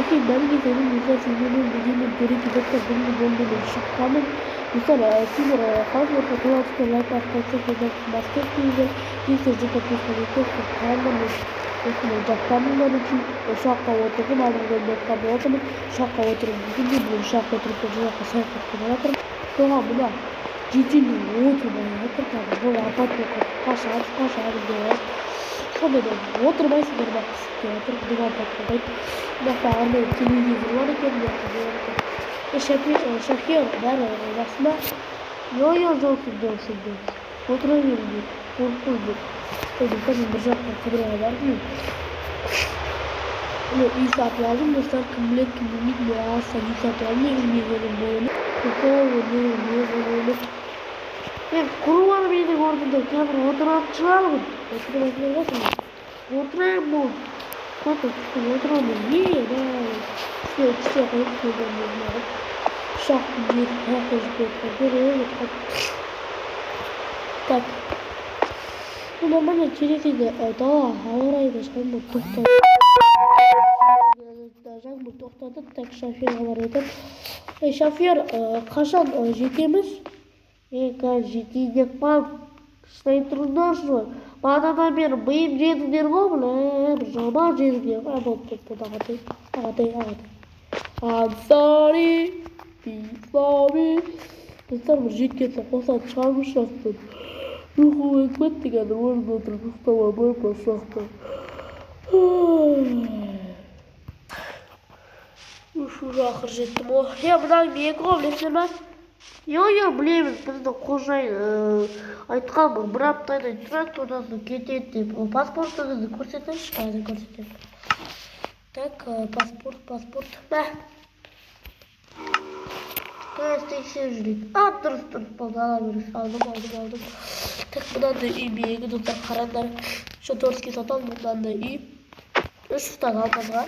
тарихи мәлімет сенің мысалы сенің дегенмен дөректі заттар бүгінгі болуымен шыққанын мысалы сендер қазір Пулатовтың айтып концерттерді Москваға кейсер жұртқа көзқарастар қалғанмен осындай жақтарынан үшін ұшаққа отырдым алдыңғы бортқа болатынмын ұшаққа отырып бүгінде бұл ұшаққа отырып жаққа саяхатқа баратырмын соған мына жетелі отырмай отырған бұл апат болып қашады деп сондай да отырмайсыңдар ма қысып деп отырып бұл апатқа қайтып мынақта арнайы телевизор бар екен шахер бәрі жақсы ма жоқ отыра беріңдер қорқып қойдым қазір бір жаққа қыдыруға бардым үй сатып алдым достар кім біледі кім білмейді мен алыстан үй сатып алдым негізі мен оның бойына мен құрылар менің орнымда қазір отыратын шығармын отырайын бұл отырамын іште қойып ұшақтың бетін қаяққа жүріп так нормально терезеде дала ауа райы да жаңбыр тоқтады так шоферға бар едім шофер қашан жетеміз қазір жетейін деп қалып шыдай тұрыңдаршы ғой бағанадан бері миым жедіңдер ғой бір жаман жедіңдер ғой болды ағатай I'm sorry достар бір жеткенше қосатын шығармыз ұшақтан ұйқым келіп кетті қазір орнымда отырып ұйықтап алмаймын ба ұшақта ақыры жеттім ғой мынаң менікі ғой білесіңдер ма білемін біздің қожайын айтқан бір аптадан тұрады одан соң кетеді деп паспортыңызды көрсетіңізші қазір көрсетемін так паспорт тексеріп жүрейік дұрыс болды ала беріңіз алдым так мынандай үй менікі достар қараңдар шоторский сатамын мынандай үй 3 штат алмазға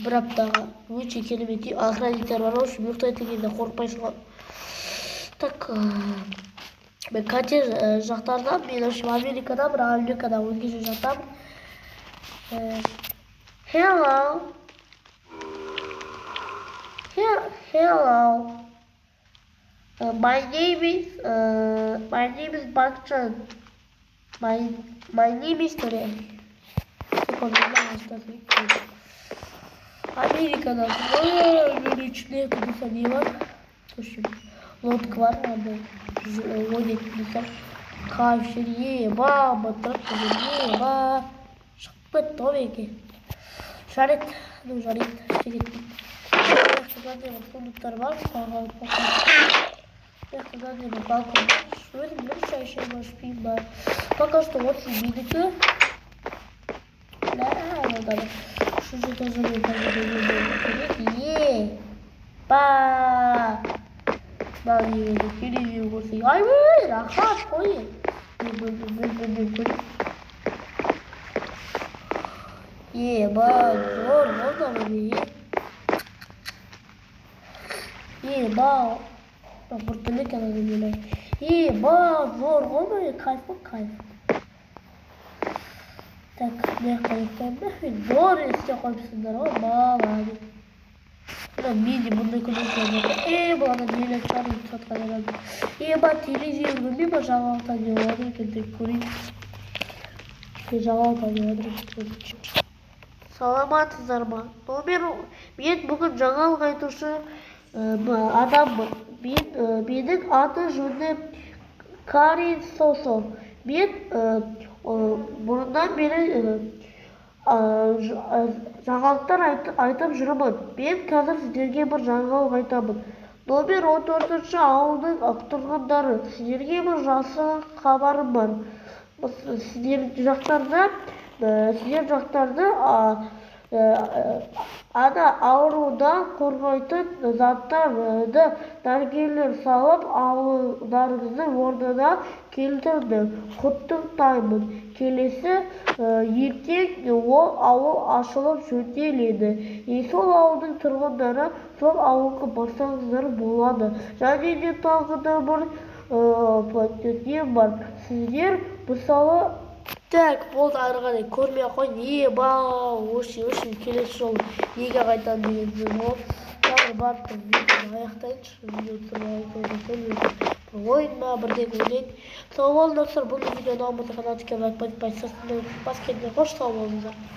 бір аптаға өте керемет үй охранниктер бар ғой ұйықтайтын кезде қорықпайсың ғой так мен коттедж жақтарда мен Америкада өзгеше жатамын hello my name is Bakchan my name is Ture Америкада менің ішінде не бар лодка бар ойнайтын достар кайфшер шығып кетті ғой менікі жарайды сундуктар бар балкон өзім бір шай ішемін ішпеймін ба пока что осы менікі şu жерде телевизор көрсей айбай рахат қой зор біртүрлі зор ғой кайф так зор есте қойыпсыңдар ғой молодец менде бұндай көмектер бұларда нелер шығар үй сатқан адамдар телевизор көрмей ма жаңалықтан деп отыр екен деп көрейін жаңалықтан деп отыр екен саламатсыздар ма мен бүгін жаңалық айтушы адаммын менің аты жөнім Карин Сосо мен бұрыннан бері жаңалықтар айтып жүрмін мен қазір сіздерге бір жаңалық айтамын номер 14 ауылдың тұрғындары сіздерге бір жақсы хабарым бар сіздер жақтарды аурудан қорғайтын заттарды дәрігерлер салып ауылдарыңыздың орнына келтірді құттықтаймын келесі ертең ол ауыл ашылып жөнделеді сол ауылдың тұрғындары сол ауылға барсаңыздар болады және де тағы да бір не бар сіздер мысалы Так, болды, ары қарай көрмей ақ қойын. Өшін келесі жолы неге қайтамын деген болды. Тағы барып видеоны аяқтайыншы. Бір ойын ба, бірдеңе ойлайын. Сау болыңдар, бұл видеоны ұнамаса каналға подписывайтесь. Басқа қош, сау болыңыздар.